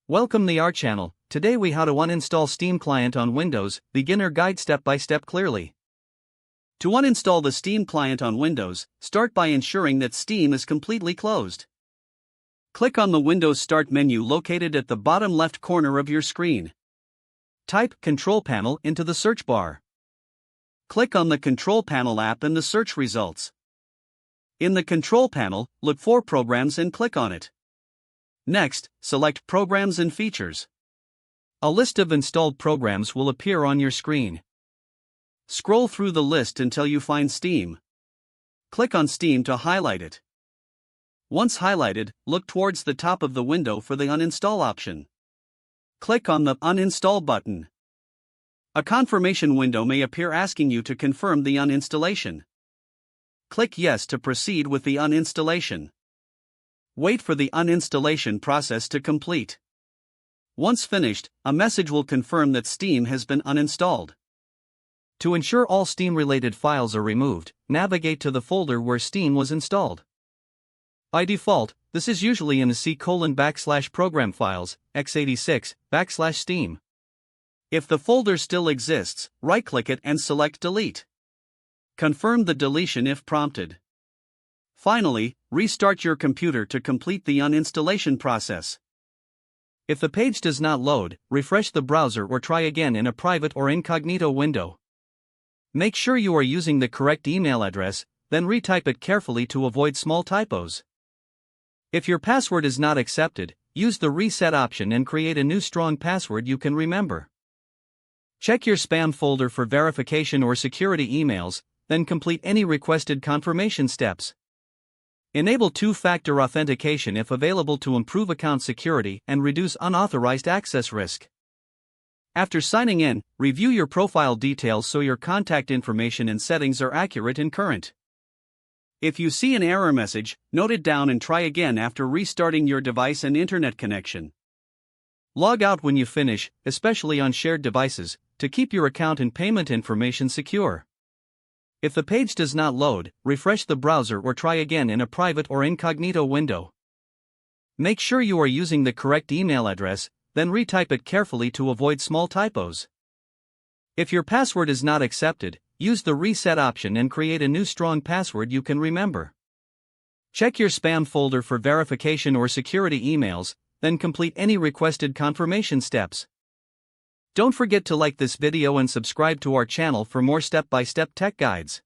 Welcome to our channel. Today we how to uninstall Steam client on Windows, beginner guide step by step clearly. To uninstall the Steam client on Windows, start by ensuring that Steam is completely closed. Click on the Windows Start menu located at the bottom left corner of your screen. Type Control Panel into the search bar. Click on the Control Panel app in the search results. In the Control Panel, look for Programs and click on it. Next, select Programs and Features. A list of installed programs will appear on your screen. Scroll through the list until you find Steam. Click on Steam to highlight it. Once highlighted, look towards the top of the window for the Uninstall option. Click on the Uninstall button. A confirmation window may appear asking you to confirm the uninstallation. Click Yes to proceed with the uninstallation. Wait for the uninstallation process to complete. Once finished, a message will confirm that Steam has been uninstalled. To ensure all Steam-related files are removed, navigate to the folder where Steam was installed. By default, this is usually in the C:\program files, x86, \Steam. If the folder still exists, right-click it and select Delete. Confirm the deletion if prompted. Finally, restart your computer to complete the uninstallation process. If the page does not load, refresh the browser or try again in a private or incognito window. Make sure you are using the correct email address, then retype it carefully to avoid small typos. If your password is not accepted, use the reset option and create a new strong password you can remember. Check your spam folder for verification or security emails, then complete any requested confirmation steps. Enable two-factor authentication if available to improve account security and reduce unauthorized access risk. After signing in, review your profile details so your contact information and settings are accurate and current. If you see an error message, note it down and try again after restarting your device and internet connection. Log out when you finish, especially on shared devices, to keep your account and payment information secure. If the page does not load, refresh the browser or try again in a private or incognito window. Make sure you are using the correct email address, then retype it carefully to avoid small typos. If your password is not accepted, use the reset option and create a new strong password you can remember. Check your spam folder for verification or security emails, then complete any requested confirmation steps. Don't forget to like this video and subscribe to our channel for more step-by-step tech guides.